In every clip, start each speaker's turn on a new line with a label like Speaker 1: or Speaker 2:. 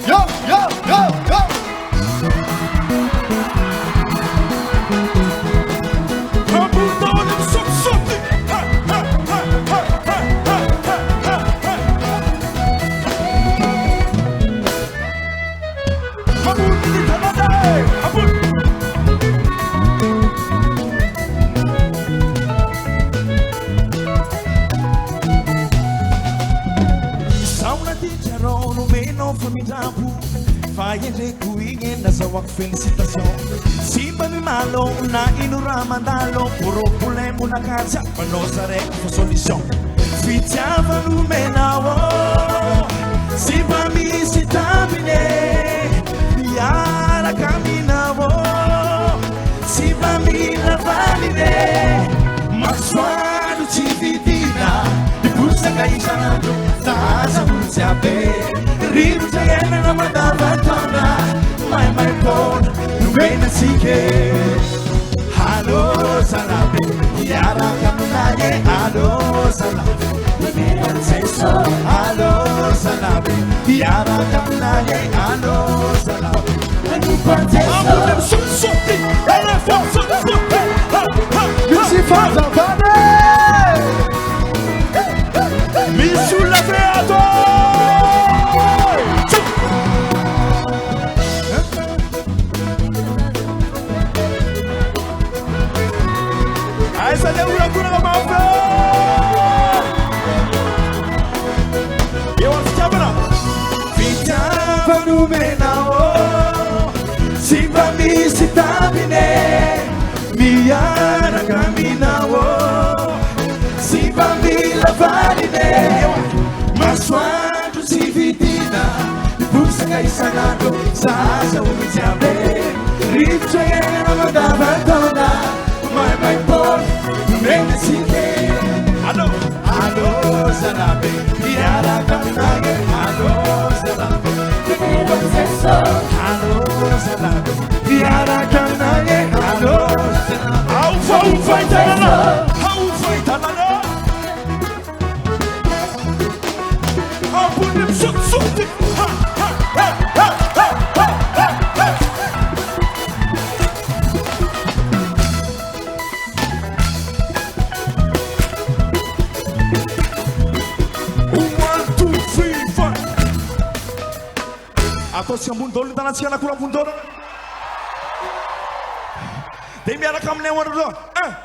Speaker 1: Yo, yo, yo, yo.
Speaker 2: Fayenreku ingin nasawak felicitasyon Simba mi malo na inurama dalo Puro pule mo na kaca Panosare ko solisyon Fitiava numenawo Simba mi sitabine Miara caminawo Simba mi lavaline Maxuado cividina Dipusa kaisano Tasa mulciabe Ribu jayana na madabatona my phone Numena sike Halo salabe Yara kamunaye Halo salabe Numena seso Halo salabe Yara kamunaye Halo salabe Numena seso Amunem sumsuti Elefon sumsuti Lucifer Zavane Misu la beato Essa é uma cura da malva. Eu acho que abra. Fitava no menao, simba mi sitabine, miara caminao, simba mi lavarine, mas quando se vidina, busca caiçanado, sasa o me chame, rico é na mandava toda. My boy, make the city. Hello, hello, Zanabe. Yara Kaminage. Hello, Zanabe. Hello, Zanabe. Yara Kaminage. Hello, Zanabe. How fight Tanana? How fight Tanana? How put them something? Attention bundol dans la tienne à couleur bundol. Des miens à la caméra 1,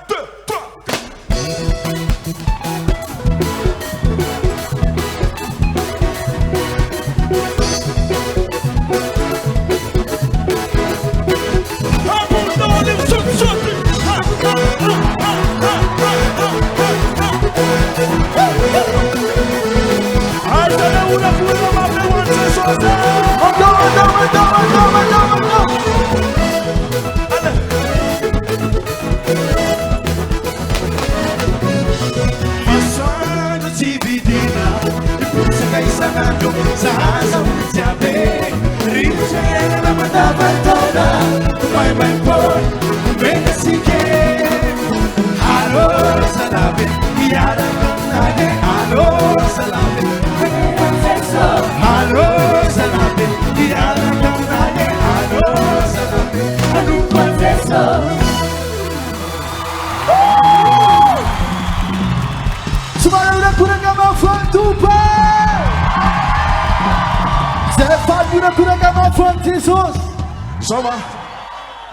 Speaker 2: 2, 3. Jesus. Soa.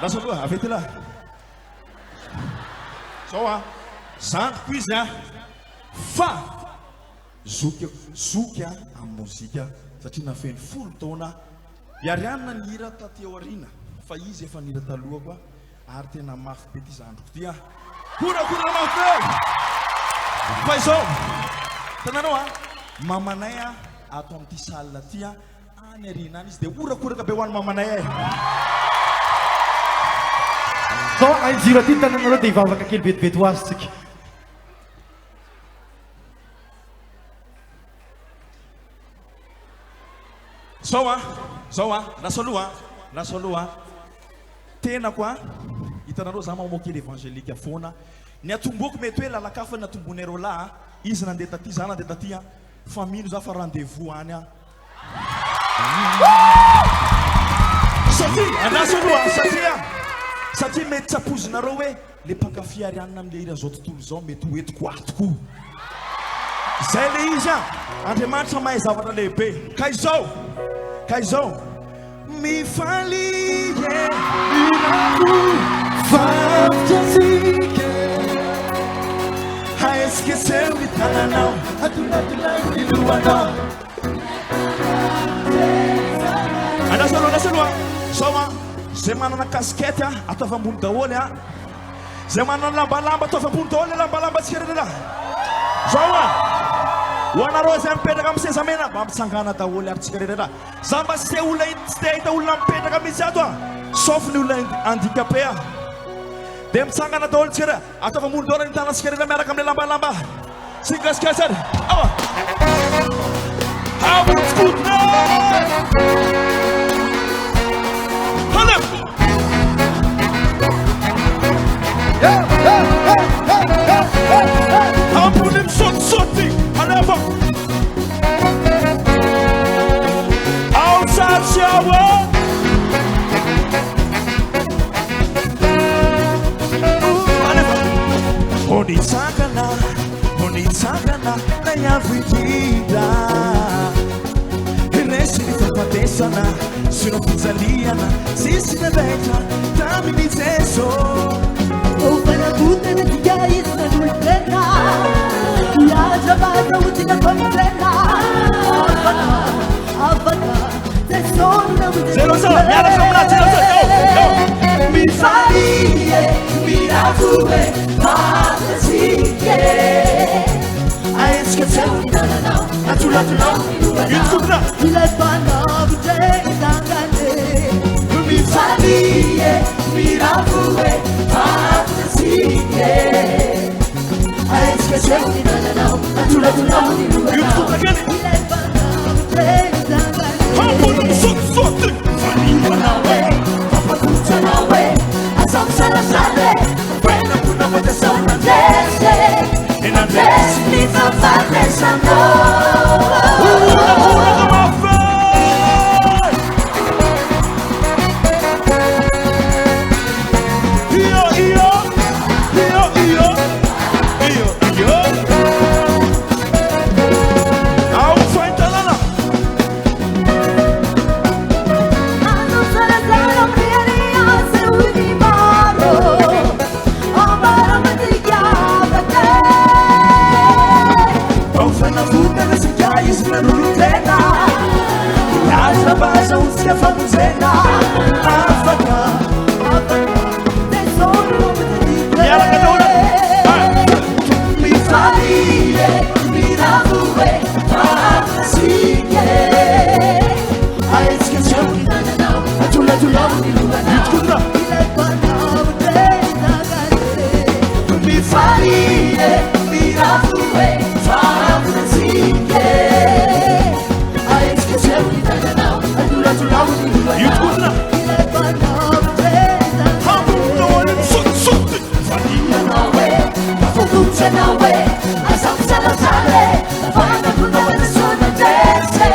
Speaker 2: Nasa dua, afetila. Soa. Santo Pisa. Fa. Zukia a muzika satria nafeny folo taona iarianina ny hira taty aoriana fa izy efa nira taloha koa ary tena mafy be ty zandroko ty a korakora mafy fa izao tananao a mamanay a ato amin'ity salle ty a any arina any izy dia orakoraka be ho any mamanay ay
Speaker 1: so anjiro ty tananareo dia hivavaka kely vetivety ho azy tsika
Speaker 2: Zao lasa aloha tena koa hitanareo za mamoky évangélique foana ny atomboko mety hoe lalakafa ny atombonareo lahy izy nandeha taty za nandeha taty fa mino za fa rendez-vous any a Satria mety tsapozonareo hoe le mpankafy Arianina am'le hira zao tontolo zao mety hoetiko ato koa. Zay le izy Andriamanitra mahay zavatra lehibe. Ka izao mifaly
Speaker 1: Fantasika
Speaker 2: haeskeseo ny tananao
Speaker 1: Atolatola ny lohanao
Speaker 2: Anasaloha Zao zay manana kaskety ataova ambony daholo zay manana lambalamba ataova ambony daholo lambalamba tsirerera. Zao ho anareo zay mipetraka amin'ny seza mena mba mitsangana daholo aby tsirerera. Za mba tsy olona tsy te hita olona mipetraka mihitsy ato sauf ny olona handicapé dia mitsangana daholo tsirerera ataova ambony daholo ny tanana tsirerera miaraka amin'ny lambalamba sy kaskety ary avotsikotona ambony misaotisaoty alefa ao satsy ao alefa onitsangana na iavo indrindra iresy ny fampatesana sy no fijaliana sisy nabetra taminy Jeso.
Speaker 3: Ufanakutana tigaisna nultena Yajabata utina pamplena Avana tesona
Speaker 2: Zeloso, miara somra, zeloso
Speaker 3: Mi famiglie, mi natue, fantasie Aeska zeuni nananau, natulatulau,
Speaker 2: Yutkutra
Speaker 3: Ile panavu tengangane Mi famiglie, mi natue, fantasie Aeska zeuni nananau, natulatulau,
Speaker 2: Yutkutra gani
Speaker 3: Ile panavu tengangane
Speaker 2: ambony misaotisaoty
Speaker 3: Nawe, papakuta nawe, asam salasale, buena kuna moja sana dese, dese ni fafate sana. Basa usia famuzena Afaka Tesoro
Speaker 2: Miara kadona
Speaker 3: Mi famiglie Mi navue Fantasie Aeska zeuni nananau Atulatulau ni luganau
Speaker 2: Yutkutra
Speaker 3: Ile panau tendagane Mi famiglie Mi navue Fantasie Aeska zeuni nananau Atulatulau ni luganau
Speaker 2: Yutkutra
Speaker 3: Ile panau tendagane
Speaker 2: ambony misaotisaoty
Speaker 3: nawe, pafukuta nawe, asam salasale, fana kuna wena sona dese,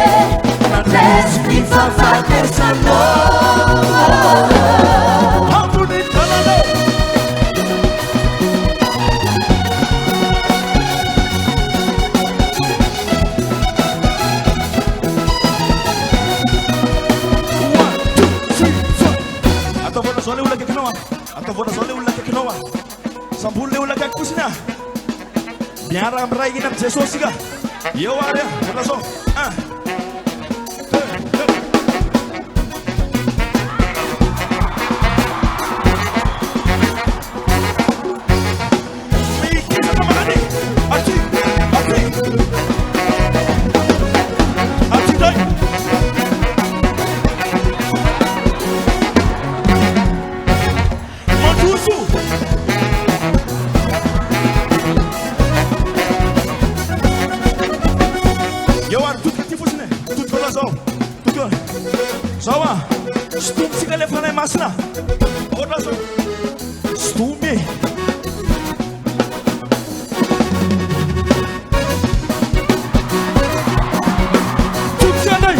Speaker 3: na dese ni fafate sano.
Speaker 2: ambony tanana ataovana zao le olona akaikinao ataovana zao le olona akaikinao sambolo le olona akaiky kosiny miara amiray iny am Jesosy ka eo ary vona zao mikisaka manany aty day mandroso eo ary totika ty fotsiny totika ola zao totika zao stomy le fanay masina ohatra zao stomy totika anay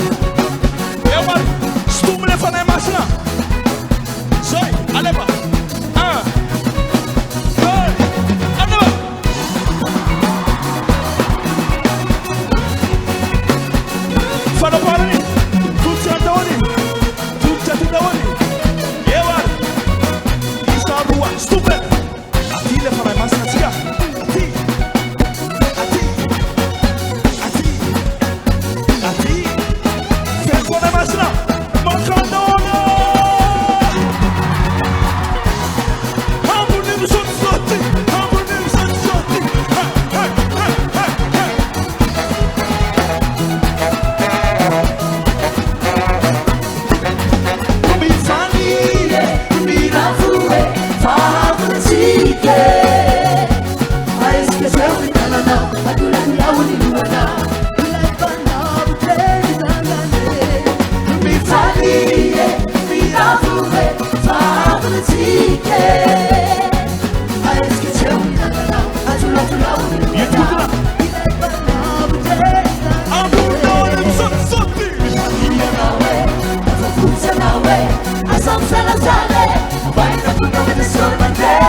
Speaker 3: salazale, vai na kuna with the sun and